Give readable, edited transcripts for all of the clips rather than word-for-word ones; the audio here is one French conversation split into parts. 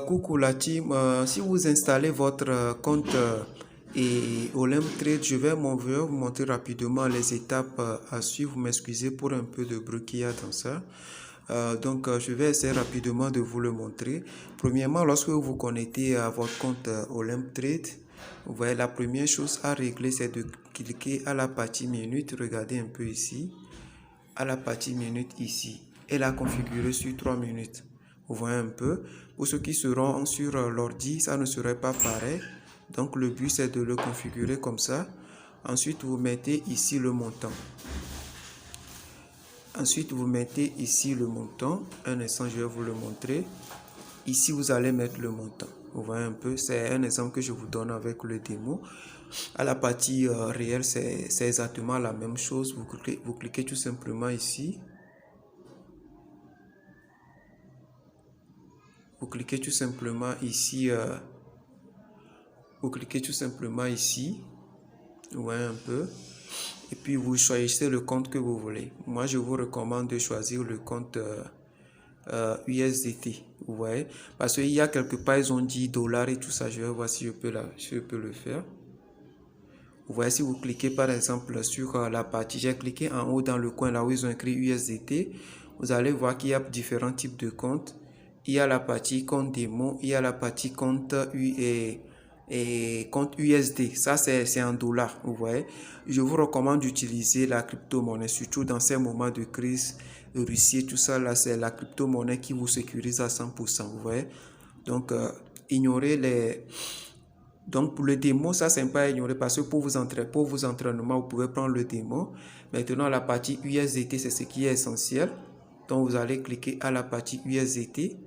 Coucou la team. Si vous installez votre compte et Olymp Trade, je vais vous montrer rapidement les étapes à suivre. Vous m'excusez pour un peu de bruit qu'il y a dans ça. Je vais essayer rapidement de vous le montrer. Premièrement, lorsque vous vous connectez à votre compte Olymp Trade, vous voyez la première chose à régler, c'est de cliquer à la partie minute. Regardez un peu ici, à la partie minute ici, et la configurer sur 3 minutes. Vous voyez un peu. Pour ceux qui seront sur l'ordi, ça ne serait pas pareil. Donc le but c'est de le configurer comme ça. Ensuite vous mettez ici le montant. Ensuite vous mettez ici le montant. Un instant, je vais vous le montrer. Ici vous allez mettre le montant. Vous voyez un peu, c'est un exemple que je vous donne avec le démo. À la partie réelle, c'est exactement la même chose. Vous cliquez tout simplement ici. Vous cliquez tout simplement ici. Vous cliquez tout simplement ici. Vous voyez un peu. Et puis vous choisissez le compte que vous voulez. Moi, je vous recommande de choisir le compte USDT. Vous voyez. Parce qu'il y a quelque part, ils ont dit dollars et tout ça. Je vais voir si je peux le faire. Vous voyez, si vous cliquez par exemple sur la partie, j'ai cliqué en haut dans le coin là où ils ont écrit USDT. Vous allez voir qu'il y a différents types de comptes. Il y a la partie compte démo, il y a la partie compte compte USD. Ça, c'est en dollars, vous voyez. Je vous recommande d'utiliser la crypto-monnaie, surtout dans ces moments de crise, Russie, tout ça, là, c'est la crypto-monnaie qui vous sécurise à 100%, vous voyez. Donc, ignorez les... Donc, pour le démo, ça, c'est pas à ignorer parce que pour vos entraînements, vous pouvez prendre le démo. Maintenant, la partie USDT, c'est ce qui est essentiel. Donc, vous allez cliquer à la partie USDT.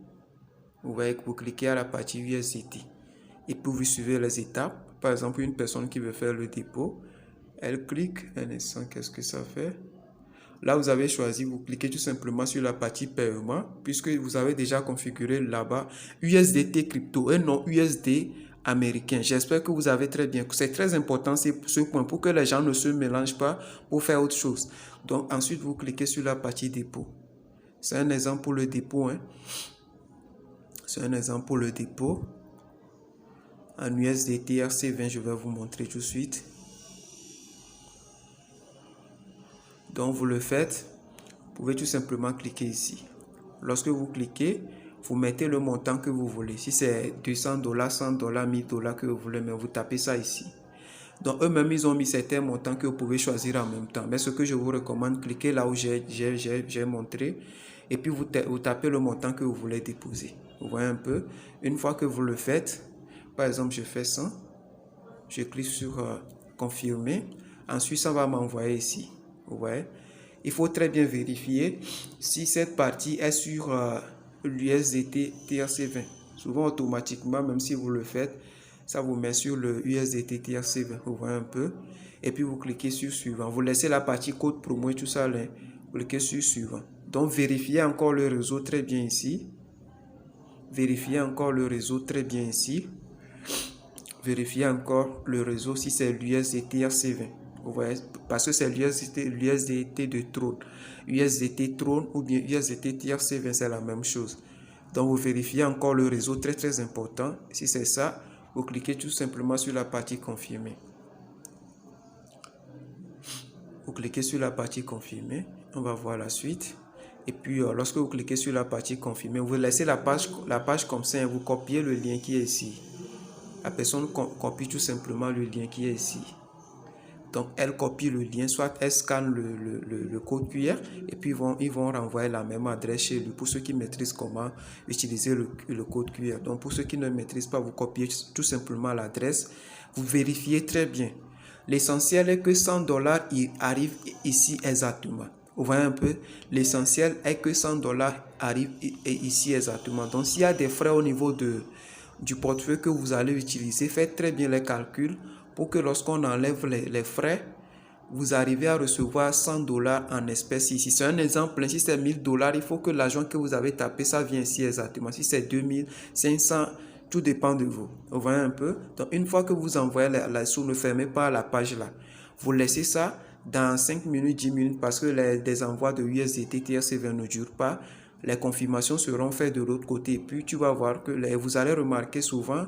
Vous voyez que vous cliquez à la partie USDT. Et puis, vous suivez les étapes. Par exemple, une personne qui veut faire le dépôt, elle clique. Un instant, qu'est-ce que ça fait? Là, vous avez choisi, vous cliquez tout simplement sur la partie paiement, puisque vous avez déjà configuré là-bas USDT crypto et non USD américain. J'espère que vous avez très bien. C'est très important ce point pour que les gens ne se mélangent pas pour faire autre chose. Donc, ensuite, vous cliquez sur la partie dépôt. C'est un exemple pour le dépôt. Hein. C'est un exemple pour le dépôt. En USDT RC20, je vais vous montrer tout de suite. Donc, vous le faites. Vous pouvez tout simplement cliquer ici. Lorsque vous cliquez, vous mettez le montant que vous voulez. Si c'est 200 $, 100 $, 1000 $ que vous voulez, mais vous tapez ça ici. Donc, eux-mêmes, ils ont mis certains montants que vous pouvez choisir en même temps. Mais ce que je vous recommande, cliquez là où j'ai montré. Et puis, vous tapez le montant que vous voulez déposer. Vous voyez un peu. Une fois que vous le faites, par exemple, je fais 100. Je clique sur confirmer. Ensuite, ça va m'envoyer ici. Vous voyez. Il faut très bien vérifier si cette partie est sur l'USDT TRC20. Souvent, automatiquement, même si vous le faites, ça vous met sur le USDT TRC20. Vous voyez un peu. Et puis, vous cliquez sur suivant. Vous laissez la partie code promo et tout ça là. Vous cliquez sur suivant. Donc, vérifiez encore le réseau très bien ici. Vérifiez encore le réseau très bien ici. Vérifiez encore le réseau si c'est l'USDT TRC20. Vous voyez, parce que c'est l'USDT de Tron. USDT Tron ou bien USDT TRC20, c'est la même chose. Donc, vous vérifiez encore le réseau, très très important. Si c'est ça, vous cliquez tout simplement sur la partie confirmée. Vous cliquez sur la partie confirmée. On va voir la suite. Et puis, lorsque vous cliquez sur la partie confirmée, vous laissez la page comme ça et vous copiez le lien qui est ici. La personne copie tout simplement le lien qui est ici. Donc, elle copie le lien, soit elle scanne le code QR et puis ils vont renvoyer la même adresse chez lui pour ceux qui maîtrisent comment utiliser le code QR. Donc, pour ceux qui ne maîtrisent pas, vous copiez tout simplement l'adresse. Vous vérifiez très bien. L'essentiel est que 100 $, arrive ici exactement. Vous voyez un peu, l'essentiel est que 100 $ arrive ici exactement. Donc, s'il y a des frais au niveau du portefeuille que vous allez utiliser, faites très bien les calculs pour que lorsqu'on enlève les frais, vous arrivez à recevoir 100 $ en espèces ici. C'est un exemple, si c'est 1000 $, il faut que l'argent que vous avez tapé, ça vient ici exactement. Si c'est 2500, tout dépend de vous. Vous voyez un peu? Donc, une fois que vous envoyez la sous, ne fermez pas la page là. Vous laissez ça dans 5 minutes, 10 minutes parce que les envois de USDT TRC20 ne durent pas. les confirmations seront faites de l'autre côté. Et puis, tu vas voir que vous allez remarquer souvent,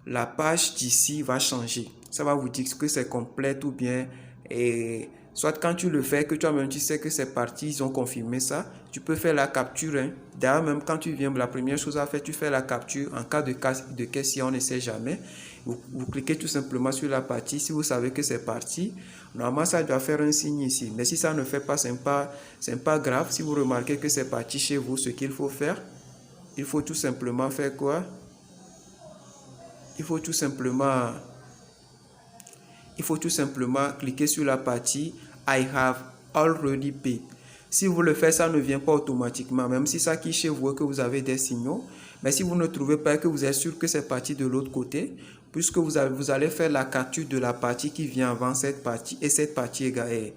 la page d'ici va changer. Ça va vous dire que c'est complète ou bien... Et soit quand tu le fais, que toi-même tu sais que c'est parti, ils ont confirmé ça, tu peux faire la capture. Hein. D'ailleurs, même quand tu viens, la première chose à faire, tu fais la capture. En cas de question, on ne sait jamais. Vous cliquez tout simplement sur la partie. Si vous savez que c'est parti, normalement ça doit faire un signe ici. Mais si ça ne fait pas, ce n'est pas grave. Si vous remarquez que c'est parti chez vous, ce qu'il faut faire, il faut tout simplement faire quoi? Il faut tout simplement cliquer sur la partie I have already paid. Si vous le faites, ça ne vient pas automatiquement, même si ça qui chez vous que vous avez des signaux. Mais si vous ne trouvez pas, que vous êtes sûr que c'est parti de l'autre côté, puisque vous allez faire la capture de la partie qui vient avant cette partie, et cette partie est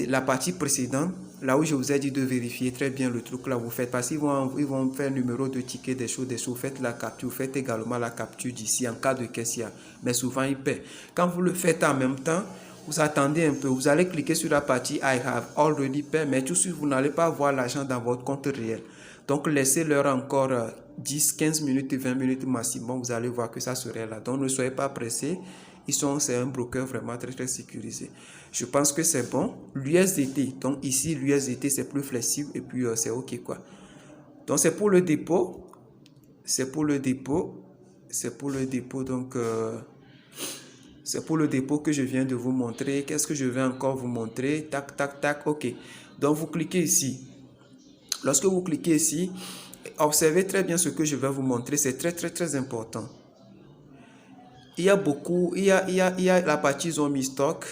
la partie précédente, là où je vous ai dit de vérifier très bien le truc là, vous faites, parce qu'ils vont faire numéro de ticket, des choses, vous faites la capture, vous faites également la capture d'ici en cas de question, mais souvent ils paient. Quand vous le faites en même temps, vous attendez un peu, vous allez cliquer sur la partie I have already paid, mais tout de suite vous n'allez pas voir l'argent dans votre compte réel. Donc laissez-leur encore 10, 15 minutes, 20 minutes maximum, vous allez voir que ça serait là. Donc ne soyez pas pressés. C'est un broker vraiment très très sécurisé. Je pense que c'est bon. L'USDT, donc ici l'USDT c'est plus flexible et puis c'est ok quoi. Donc c'est pour le dépôt. C'est pour le dépôt. Donc c'est pour le dépôt que je viens de vous montrer. Qu'est-ce que je vais encore vous montrer? Tac, tac, tac, ok. Donc vous cliquez ici. Lorsque vous cliquez ici, observez très bien ce que je vais vous montrer. C'est très très très important. Il y a beaucoup, il y a la partie ils ont mis stock,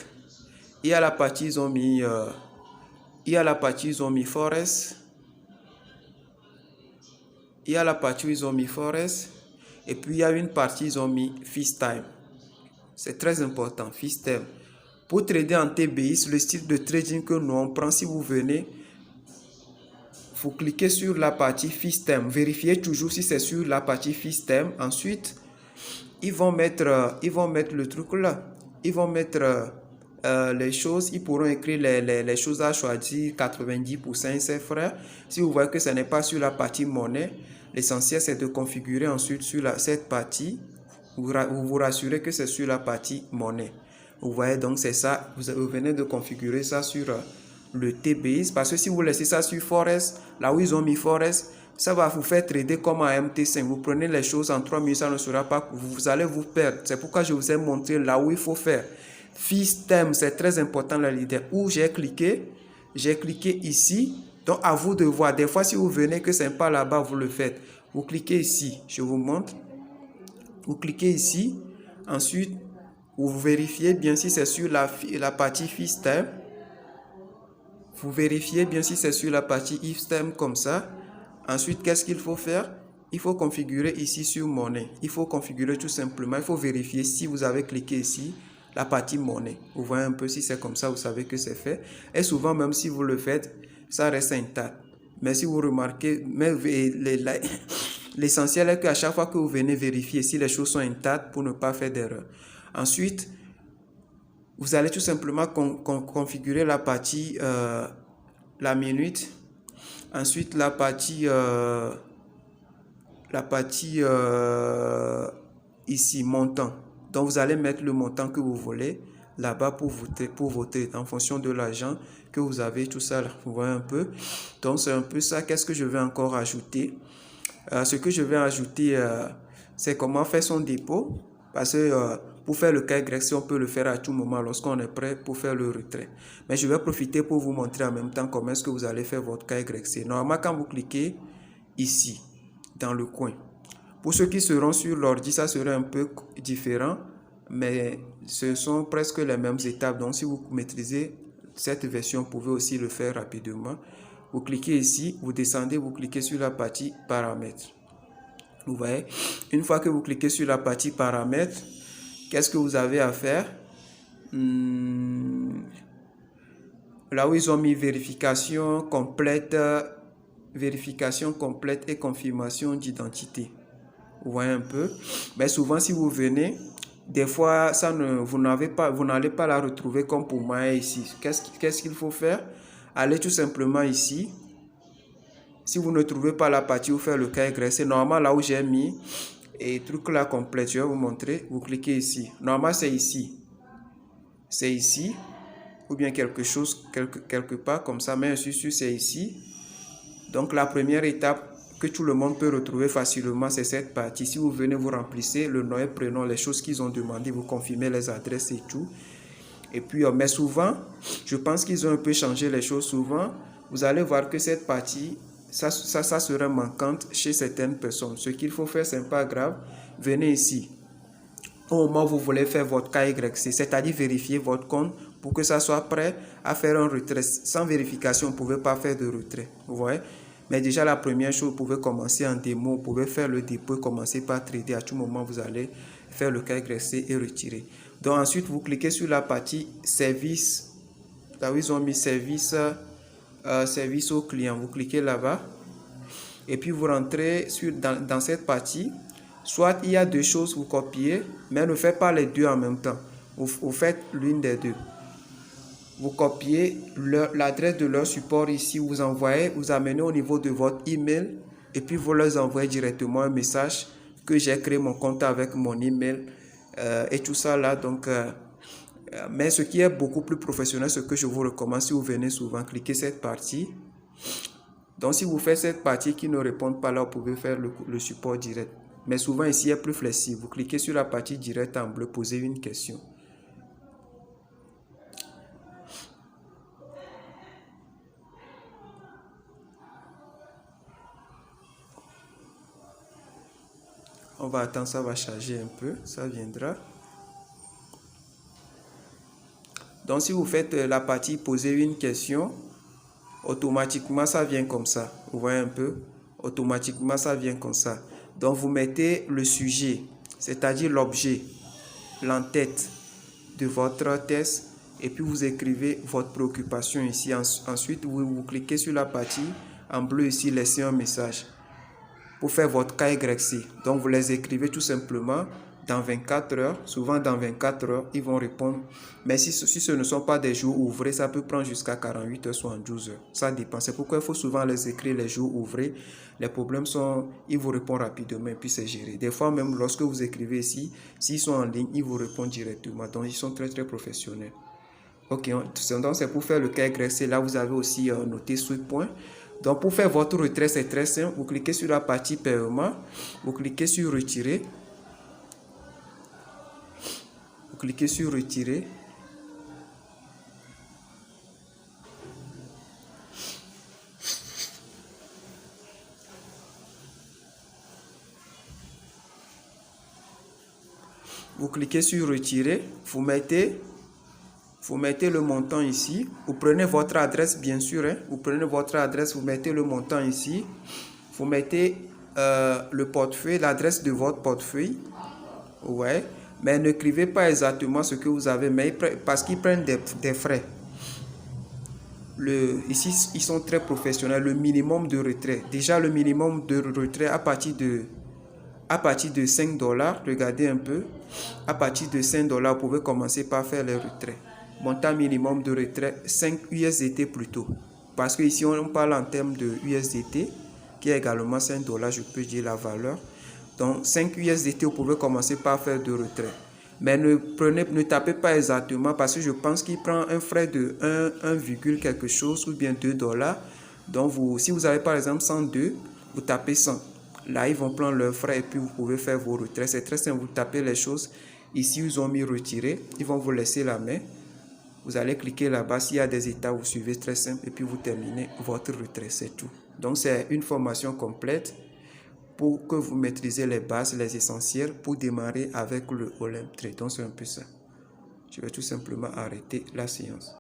il y a la partie ils ont mis, forest, il y a la partie où ils ont mis forest, et puis il y a une partie ils ont mis feast time. C'est très important, feast time. Pour trader en TBI, le style de trading que nous on prend, si vous venez, vous cliquez sur la partie feast time, vérifiez toujours si c'est sur la partie feast time. Ensuite, ils vont mettre le truc là. Ils vont mettre les choses. Ils pourront écrire les choses à choisir 90% c'est frère. Si vous voyez que ce n'est pas sur la partie monnaie, l'essentiel c'est de configurer ensuite sur cette partie. Vous vous rassurez que c'est sur la partie monnaie. Vous voyez donc c'est ça. Vous venez de configurer ça sur le TBI. Parce que si vous laissez ça sur Forest, là où ils ont mis Forest, ça va vous faire trader comme un MT5. Vous prenez les choses en 3 minutes, ça ne sera pas, vous allez vous perdre. C'est pourquoi je vous ai montré là où il faut faire. Feast time, c'est très important la leader. Où j'ai cliqué ici. Donc à vous de voir. Des fois, si vous venez que ce n'est pas là-bas, vous le faites. Vous cliquez ici, je vous montre. Vous cliquez ici. Ensuite, vous vérifiez bien si c'est sur la partie Feast time. Vous vérifiez bien si c'est sur la partie Feast time comme ça. Ensuite, qu'est-ce qu'il faut faire? Il faut configurer ici sur monnaie. Il faut configurer tout simplement. Il faut vérifier si vous avez cliqué ici, la partie monnaie. Vous voyez un peu si c'est comme ça, vous savez que c'est fait. Et souvent, même si vous le faites, ça reste intact. Mais si vous remarquez, l'essentiel est qu'à chaque fois que vous venez vérifier si les choses sont intactes pour ne pas faire d'erreur. Ensuite, vous allez tout simplement configurer la partie, la minute. Ensuite, la partie ici, montant. Donc, vous allez mettre le montant que vous voulez là-bas pour voter en fonction de l'argent que vous avez, tout ça, là, vous voyez un peu. Donc, c'est un peu ça. Qu'est-ce que je vais encore ajouter? Ce que je vais ajouter, c'est comment faire son dépôt. Parce que pour faire le KYC, on peut le faire à tout moment lorsqu'on est prêt pour faire le retrait. Mais je vais profiter pour vous montrer en même temps comment est-ce que vous allez faire votre KYC. Normalement, quand vous cliquez ici, dans le coin, pour ceux qui seront sur l'ordi, ça serait un peu différent, mais ce sont presque les mêmes étapes. Donc, si vous maîtrisez cette version, vous pouvez aussi le faire rapidement. Vous cliquez ici, vous descendez, vous cliquez sur la partie paramètres. Vous voyez, une fois que vous cliquez sur la partie paramètres, qu'est-ce que vous avez à faire? Là où ils ont mis vérification complète et confirmation d'identité. Vous voyez un peu? Mais souvent, si vous venez, des fois, vous n'allez pas la retrouver comme pour moi ici. Qu'est-ce qu'il faut faire? Allez tout simplement ici. Si vous ne trouvez pas la partie où faire le CAY, c'est normal là où j'ai mis et truc là complète. Je vais vous montrer. Vous cliquez ici. Normal, c'est ici. C'est ici. Ou bien quelque chose, quelque part comme ça. Mais je suis sûr, c'est ici. Donc, la première étape que tout le monde peut retrouver facilement, c'est cette partie. Si vous venez, vous remplissez le nom et prénom, les choses qu'ils ont demandé, vous confirmez les adresses et tout. Et puis, mais souvent, je pense qu'ils ont un peu changé les choses. Souvent, vous allez voir que cette partie, ça serait manquante chez certaines personnes. Ce qu'il faut faire, c'est pas grave. Venez ici. Au moment où vous voulez faire votre KYC, c'est-à-dire vérifier votre compte pour que ça soit prêt à faire un retrait. Sans vérification, vous ne pouvez pas faire de retrait. Vous voyez? Mais déjà, la première chose, vous pouvez commencer en démo, vous pouvez faire le dépôt et commencer par trader. À tout moment, vous allez faire le KYC et retirer. Donc ensuite, vous cliquez sur la partie service. Là où ils ont mis service au client. Vous cliquez là-bas. Et puis, vous rentrez dans cette partie. Soit il y a deux choses, vous copiez, mais ne faites pas les deux en même temps. Vous faites l'une des deux. Vous copiez l'adresse de leur support ici, vous envoyez, vous amenez au niveau de votre email et puis vous leur envoyez directement un message que j'ai créé mon compte avec mon email et tout ça là. Donc, mais ce qui est beaucoup plus professionnel, ce que je vous recommande, si vous venez souvent, cliquez cette partie. Donc, si vous faites cette partie qui ne répond pas là, vous pouvez faire le support direct. Mais souvent, ici, il est plus flexible. Vous cliquez sur la partie directe en bleu, posez une question. On va attendre, ça va charger un peu, ça viendra. Donc, si vous faites la partie poser une question, automatiquement, ça vient comme ça. Vous voyez un peu? Automatiquement, ça vient comme ça. Donc, vous mettez le sujet, c'est-à-dire l'objet, l'entête de votre test et puis vous écrivez votre préoccupation ici. Ensuite, vous cliquez sur la partie en bleu ici, laissez un message pour faire votre KYC. Donc, vous les écrivez tout simplement dans 24 heures. Souvent, dans 24 heures, ils vont répondre. Mais si ce ne sont pas des jours ouvrés, ça peut prendre jusqu'à 48 heures, soit en 12 heures. Ça dépend. C'est pourquoi il faut souvent les écrire les jours ouvrés. Les problèmes sont, ils vous répondent rapidement et puis c'est géré. Des fois, même lorsque vous écrivez ici, s'ils sont en ligne, ils vous répondent directement. Donc, ils sont très, très professionnels. Ok, donc c'est pour faire le KYC. Là, vous avez aussi noté ce point. Donc, pour faire votre retrait, c'est très simple. Vous cliquez sur la partie paiement. Vous cliquez sur retirer. Vous cliquez sur retirer. Vous cliquez sur retirer. Vous mettez le montant ici. Vous prenez votre adresse, bien sûr. Vous prenez votre adresse, vous mettez le montant ici. Vous mettez le portefeuille, l'adresse de votre portefeuille. Ouais. Mais n'écrivez pas exactement ce que vous avez, mais parce qu'ils prennent des frais. Ici, ils sont très professionnels. Le minimum de retrait. Déjà, le minimum de retrait à partir de 5 $, regardez un peu. À partir de 5 $, vous pouvez commencer par faire les retraits. Montant minimum de retrait, 5 USDT plutôt. Parce que ici, on parle en termes de USDT, qui est également 5 $, je peux dire la valeur. Donc, 5 USDT, vous pouvez commencer par faire de retrait. Mais ne tapez pas exactement parce que je pense qu'il prend un frais de 1, quelque chose ou bien 2 $. Donc, si vous avez par exemple 102, vous tapez 100. Là, ils vont prendre leurs frais et puis vous pouvez faire vos retraits. C'est très simple, vous tapez les choses. Ici, ils ont mis retirer. Ils vont vous laisser la main. Vous allez cliquer là-bas. S'il y a des états, vous suivez, très simple. Et puis, vous terminez votre retrait. C'est tout. Donc, c'est une formation complète pour que vous maîtrisez les bases, les essentiels pour démarrer avec le Olympe Trade. Donc, c'est un peu ça. Je vais tout simplement arrêter la séance.